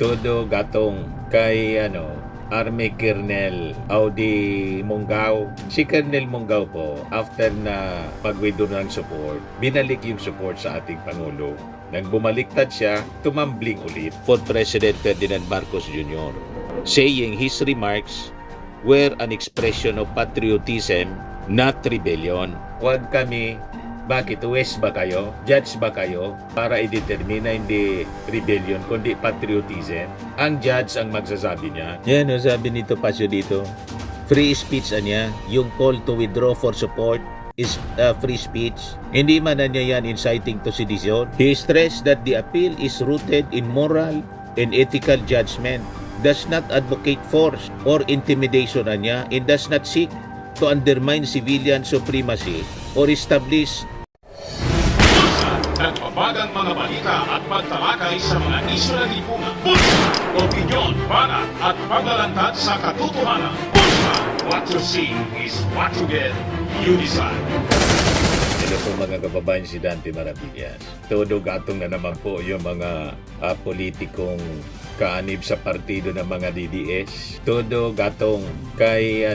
todo gatong kay Army Colonel Audi Monggao. Si Colonel Monggao po, after na mag-withdraw ng support, binalik yung support sa ating Pangulo. Nang bumaliktad siya, tumambling ulit for President Ferdinand Marcos Jr., saying his remarks were an expression of patriotism, not rebellion. Huwag kami, bakit West ba kayo? Judge ba kayo? Para i-determine na hindi rebellion, kundi patriotism. Ang judge ang magsasabi niya. Yan, sabi nito Pasyo dito. Free speech niya, yung call to withdraw for support is free speech. Hindi man na niya yan inciting to sedition. He stressed that the appeal is rooted in moral and ethical judgment, does not advocate force or intimidation niya, and does not seek to undermine civilian supremacy or establish nagbabagang mga balita at pagtalakay sa mga isyu ng lipunan. Bulsa! Opinyon, banat at paglalantad sa katotohanan. Bulsa! What you see is what you get. You decide. Hello po mga kababayan, si Dante Maravillas. Todo gatong na naman po yung mga politikong kaanib sa partido ng mga DDS. Todo gatong kay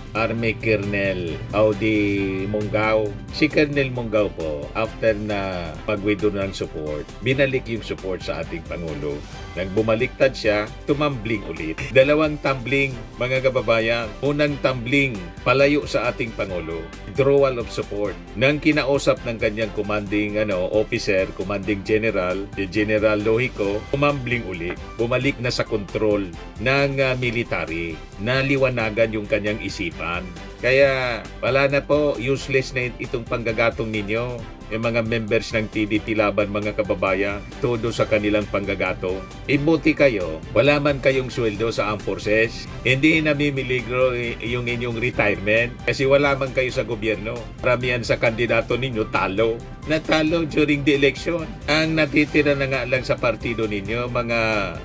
Army Colonel Audi Monggao. Si Colonel Monggao po, after na mag-withdraw ng support, binalik yung support sa ating Pangulo. Nang bumaliktad siya, tumambling ulit. Dalawang tumbling, mga kababayan. Unang tumbling, palayo sa ating Pangulo. Withdrawal of support. Nang kinausap ng kanyang commanding officer, commanding general, si General Lohico, tumambling ulit. Bumalik na sa control ng military. Naliwanagan yung kanyang isipan. Kaya wala na po, useless na itong panggagatong ninyo. Yung mga members ng TDT Laban, mga kababayan, todo sa kanilang panggagatong. Ibuti kayo, wala man kayong sweldo sa armed forces, hindi namimiligro yung inyong retirement kasi wala man kayo sa gobyerno. Karamihan sa kandidato ninyo talo. Natalo during the election. Ang natitira na nga lang sa partido ninyo, mga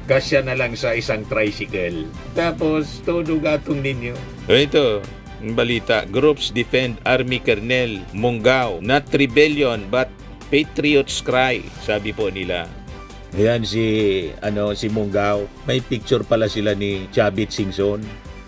gasya na lang sa isang tricycle. Tapos, todo gatong ninyo. Ito, balita, groups defend Army Colonel Monggao, not rebellion but patriots cry, sabi po nila. Ayan si Monggao, may picture pala sila ni Chavit Singson.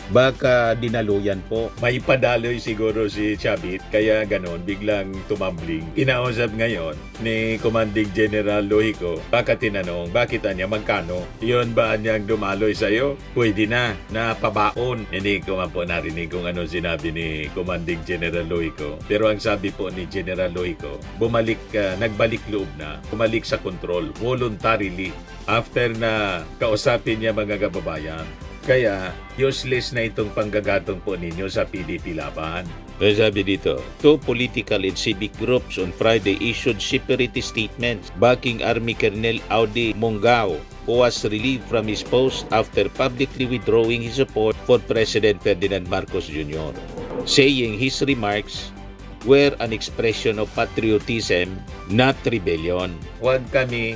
Baka dinaluyan po. May padaloy siguro si Chavit, kaya ganon, biglang tumambling. Kinausap ngayon ni Commanding General Lohico, baka tinanong, bakit niya magkano? Yun ba niyang dumaloy sa'yo? Pwede na pabaon. Hindi ko man po narinig kung ano sinabi ni Commanding General Lohico. Pero ang sabi po ni General Lohico, nagbalik loob na, bumalik sa control, voluntarily, after na kausapin niya mga kababayan. Kaya, useless na itong panggagatong po ninyo sa PDP Laban. Sabi dito, two political and civic groups on Friday issued separatist statements backing Army Colonel Audi Monggao, who was relieved from his post after publicly withdrawing his support for President Ferdinand Marcos Jr., saying his remarks were an expression of patriotism, not rebellion. Huwag kami,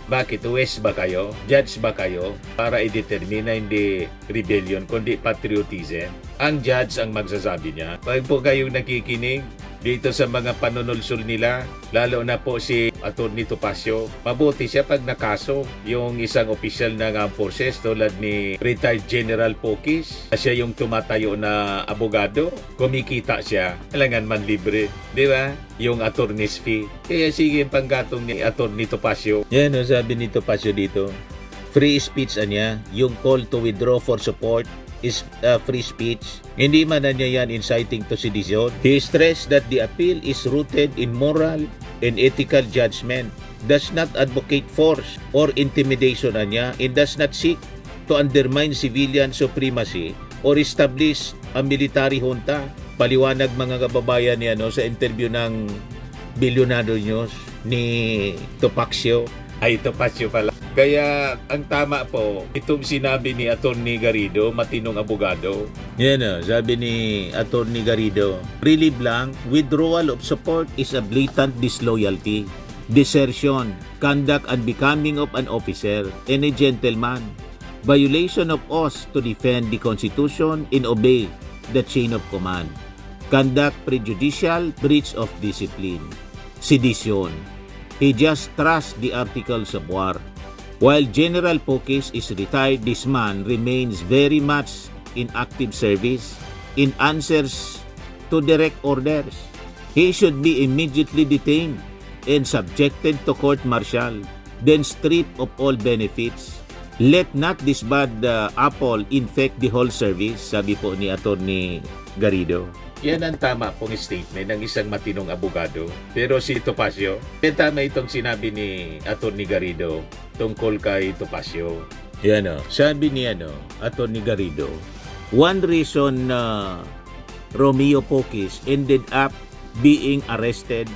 bakit West ba kayo? Judge ba kayo? Para i-determine na hindi rebellion, kundi patriotism. Ang judge ang magsasabi niya. Pag po kayong nakikinig dito sa mga panunulsul nila, lalo na po si Atty. Topacio, mabuti siya pag nakaso yung isang opisyal ng armed forces tulad ni retired General Pokis. Siya yung tumatayo na abogado, kumikita siya, alangan man libre, di ba? Yung attorney's fee. Kaya sige yung panggatong ni Atty. Topacio. Yan sabi ni Topacio dito. Free speech niya, yung call to withdraw for support is free speech. Hindi man na niya yan inciting to sedition. He stressed that the appeal is rooted in moral and ethical judgment, does not advocate force or intimidation niya, and does not seek to undermine civilian supremacy or establish a military junta. Paliwanag mga kababayan niya sa interview ng Billionaire News ni Topacio. Ay, Topacio pala. Kaya ang tama po, itong sinabi ni Atty. Garrido, matinong abogado. Yan sabi ni Atty. Garrido, really blank, withdrawal of support is a blatant disloyalty, desertion, conduct unbecoming of an officer and a gentleman, violation of oath to defend the Constitution and obey the chain of command, conduct prejudicial, breach of discipline, sedition. He just trusts the articles of war. While General Pokis is retired, this man remains very much in active service in answers to direct orders. He should be immediately detained and subjected to court-martial, then stripped of all benefits. Let not this bad apple infect the whole service, sabi po ni Atty. Garrido. Yan ang tama pong statement ng isang matinong abogado. Pero si Topacio, tama itong sinabi ni Atty. Garrido tungkol kay Topacio. Yan o, sabi ni Atty. Garrido, one reason na Romeo Pokis ended up being arrested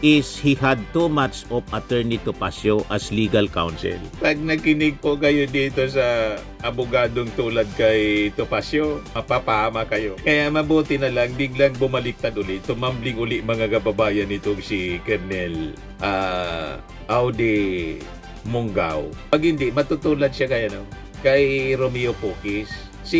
is he had too much of Attorney Topacio as legal counsel. Pag nakinig po kayo dito sa abogadong tulad kay Topacio, mapapahama kayo. Kaya mabuti na lang biglang bumaliktad ulit, tumambling uli mga kababayan nitong si Colonel Audi Munggaw. Pag hindi, matutulad siya kay Romeo Pokis. Si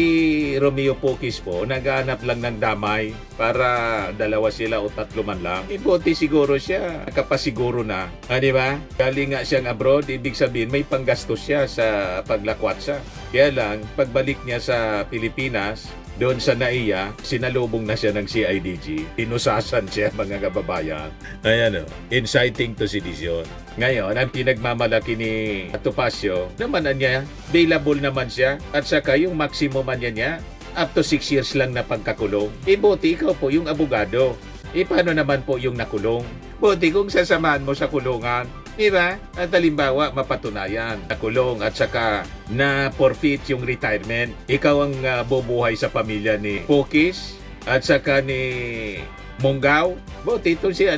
Romeo Pokis po, naghahanap lang ng damay para dalawa sila o tatlo man lang. Buti siguro siya, nakapasiguro na. Di ba? Galing nga siyang abroad, ibig sabihin may panggastos siya sa paglakwat siya. Kaya lang, pagbalik niya sa Pilipinas, doon sa NAIA, sinalubong na siya ng CIDG. Inusasan siya mga kababayan. Ayan inciting to sedition. Ngayon, ang pinagmamalaki ni Topacio, naman niya, available naman siya. At saka yung maximum niya, up to 6 years lang na pagkakulong. Buti ikaw po yung abogado. Paano naman po yung nakulong? Buti kung sasamahan mo sa kulungan. Diba? At halimbawa, mapatunayan, nakulong at saka na forfeit yung retirement. Ikaw ang bubuhay sa pamilya ni Pokis at saka ni Munggaw. Buti ito si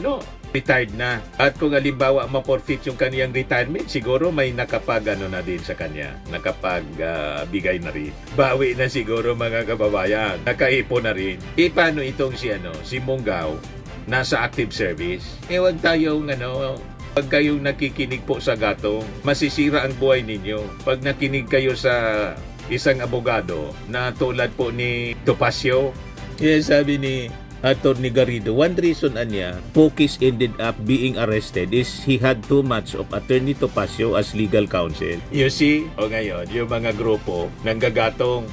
retired na. At kung halimbawa ma-forfeit yung kaniyang retirement, siguro may nakapag na din sa kanya. Nakapag bigay na rin. Bawi na siguro mga kababayan. Nakaipon na rin. Paano itong si Munggaw nasa active service? Huwag tayong pag kayong nakikinig po sa gatong, masisira ang buhay ninyo. Pag nakinig kayo sa isang abogado na tulad po ni Topacio, sabi ni Atty. Garrido, one reason niya, Pokis ended up being arrested is he had too much of Attorney Topacio as legal counsel. You see? O ngayon, yung mga grupo ng gagatong,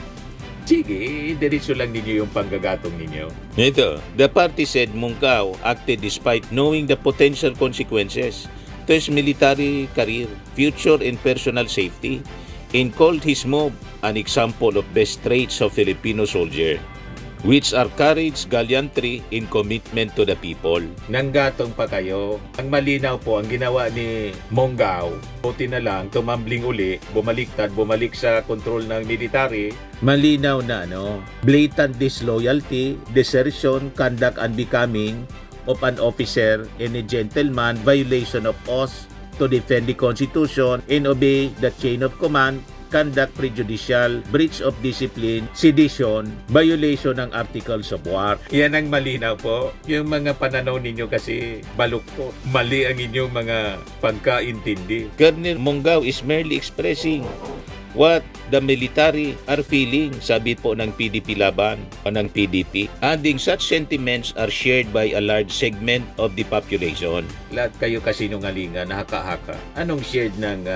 sige, diretso lang ninyo yung panggagatong ninyo. Ito, the party said Munggaw acted despite knowing the potential consequences to his military career, future and personal safety, and called his move an example of best traits of Filipino soldier, which are courage, gallantry, and commitment to the people. Nanggatong pa kayo. Ang malinaw po ang ginawa ni Munggaw. Buti na lang, tumambling uli, bumalik sa control ng military. Malinaw na blatant disloyalty, desertion, conduct unbecoming of an officer and a gentleman, violation of oath to defend the Constitution and obey the chain of command, conduct prejudicial, breach of discipline, sedition, violation ng articles of war. Yan ang malinaw po. Yung mga pananaw ninyo kasi baluktot. Mali ang inyong mga pagkaintindi. Colonel Munggaw is merely expressing what the military are feeling, sabi po ng PDP Laban o ng PDP. Adding such sentiments are shared by a large segment of the population. Lahat kayo kasinungalingan, haka-haka. Anong shared ng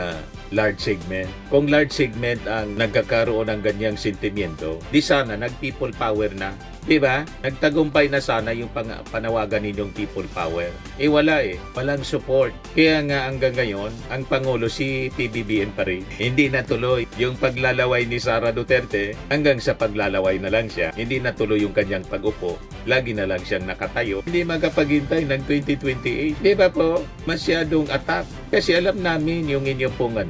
large segment? Kung large segment ang nagkakaroon ng ganyang sentimiento, di sana nag-people power na. Diba? Nagtagumpay na sana yung panawagan ninyong people power. Wala Walang support. Kaya nga hanggang ngayon, ang Pangulo si PBBM pa rin. Hindi natuloy yung paglalaway ni Sara Duterte. Hanggang sa paglalaway na lang siya. Hindi natuloy yung kanyang pag-upo. Lagi na lang siyang nakatayo. Hindi magapaghintay ng 2028. Diba po? Masyadong attack. Kasi alam namin yung inyo pong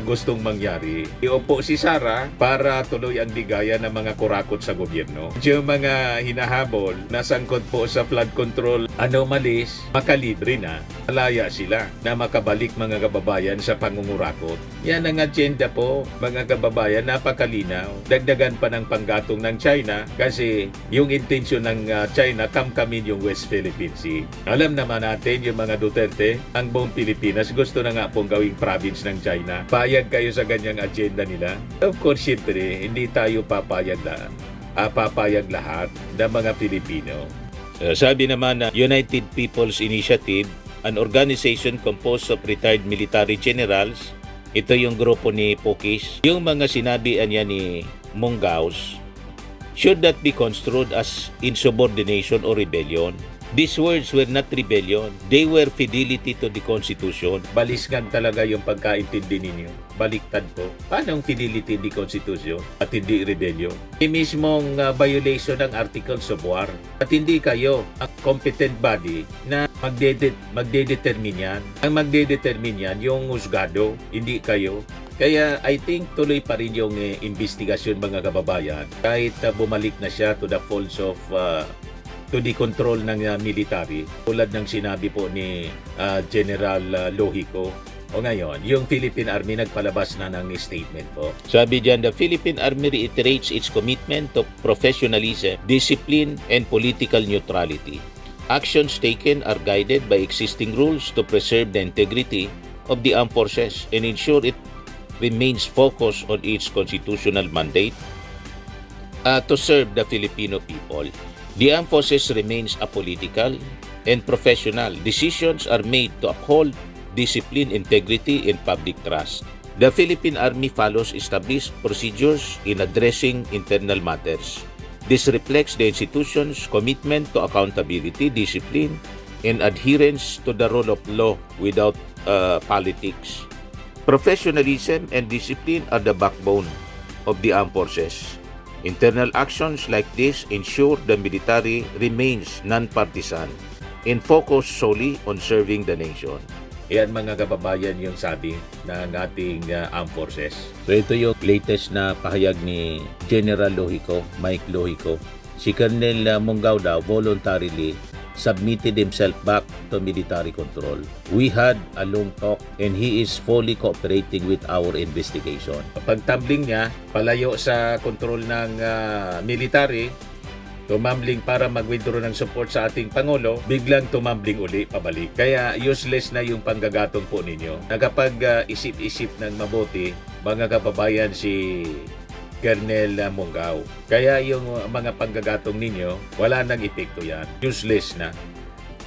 gustong mangyari. Iupo si Sara para tuloy ang ligaya ng mga kurakot sa gobyerno. Yung mga hinahabol na sangkot po sa flood control anomalies, makalibre na. Malaya sila na makabalik mga kababayan sa pangungurakot. Yan ang agenda po mga kababayan, napakalinaw. Dagdagan pa ng panggatong ng China kasi yung intensyon ng China kamkamin yung West Philippine Sea. Alam naman natin yung mga Duterte, ang buong Pilipinas gusto na nga pong gawing province ng China. Payag kayo sa ganyang agenda nila? Of course, syempre, hindi tayo papayag lahat ng mga Pilipino. Sabi naman na United People's Initiative, an organization composed of retired military generals Ito yung grupo ni Pokis. Yung mga sinabihan niya ni Munggaus should not be construed as insubordination or rebellion. These words were not rebellion. They were fidelity to the Constitution. Balisgan talaga yung pagkaintindi ninyo. Baliktad po. Paano ang fidelity di Constitution at hindi rebellion? Yung mismong violation ng Articles of War. At hindi kayo ang competent body na magdedetermine yan. Ang magdedetermine yan, yung husgado, hindi kayo. Kaya I think tuloy pa rin yung investigasyon mga kababayan. Kahit bumalik na siya to the folds of to the control ng military, tulad ng sinabi po ni General Lohico. O ngayon, yung Philippine Army nagpalabas na ng statement po. Sabi diyan, the Philippine Army reiterates its commitment to professionalism, discipline, and political neutrality. Actions taken are guided by existing rules to preserve the integrity of the armed forces and ensure it remains focused on its constitutional mandate to serve the Filipino people. The armed forces remains apolitical and professional. Decisions are made to uphold discipline, integrity, and public trust. The Philippine Army follows established procedures in addressing internal matters. This reflects the institution's commitment to accountability, discipline, and adherence to the rule of law without politics. Professionalism and discipline are the backbone of the armed forces. Internal actions like this ensure the military remains non-partisan and focused solely on serving the nation. Yan mga kababayan yung sabi ng ating armed forces. So ito yung latest na pahayag ni General Lohico, Mike Lohico. Si Colonel Munggaw daw voluntarily submitted himself back to military control. We had a long talk and he is fully cooperating with our investigation. Pagtumbling niya, palayo sa control ng military, tumambling para mag-withdraw ng support sa ating Pangulo, biglang tumambling uli pabalik. Kaya useless na yung panggagatong po ninyo. Nakapag isip-isip ng mabuti, mga kababayan, si Colonel Munggaw. Kaya yung mga panggagatong ninyo, wala nang epekto yan. Useless na.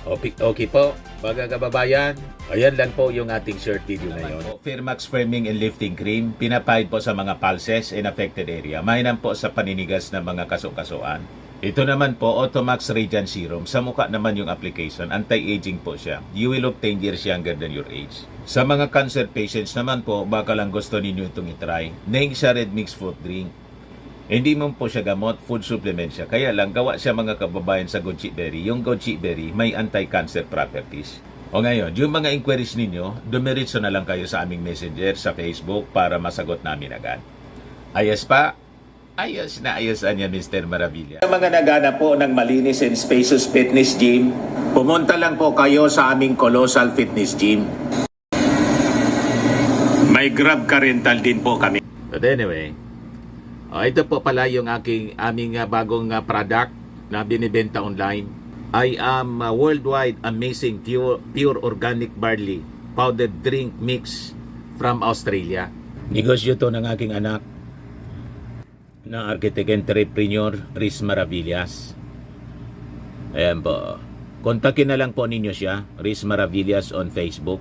Okay po, mga kababayan. Ayan lang po yung ating short video ngayon. Firmax Firming and Lifting Cream, pinapahid po sa mga pulses in affected area. Mainam po sa paninigas ng mga kaso-kasuan. Ito naman po, Automax Radiant Serum. Sa mukha naman yung application, anti-aging po siya. You will look 10 years younger than your age. Sa mga cancer patients naman po, baka lang gusto ninyo itong itry. Neng siya red mix fruit drink. Hindi mo po siya gamot, food supplement siya. Kaya lang, gawa siya mga kababayan sa goji berry. Yung goji berry, may anti-cancer properties. O ngayon, yung mga inquiries ninyo, dumiritso na lang kayo sa aming messenger sa Facebook para masagot namin agad. Ayos pa? Ayos na ayos niya, Mr. Maravilla. Sa mga nagana po ng malinis and spacious fitness gym, pumunta lang po kayo sa aming Colossal Fitness Gym. May Grab car rental din po kami. But anyway, ito po pala yung aming bagong product na binibenta online. I am worldwide amazing pure organic barley powdered drink mix from Australia. Negosyo to ng aking anak na architect entrepreneur Riz Maravillas. Ayan po. Kontakin na lang po ninyo siya, Riz Maravillas on Facebook.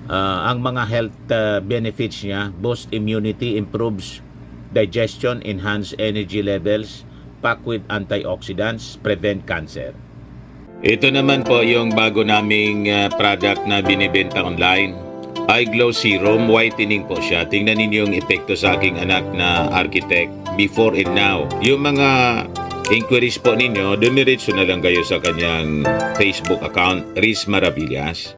Ang mga health benefits niya, boost immunity, improves digestion, enhance energy levels, packed with antioxidants, prevent cancer. Ito naman po yung bago naming product na binibenta online. Eye Glow Serum, whitening po siya. Tingnan ninyo yung epekto sa aking anak na architect before and now. Yung mga inquiries po ninyo, dumiretso na lang kayo sa kanyang Facebook account, Riz Maravillas.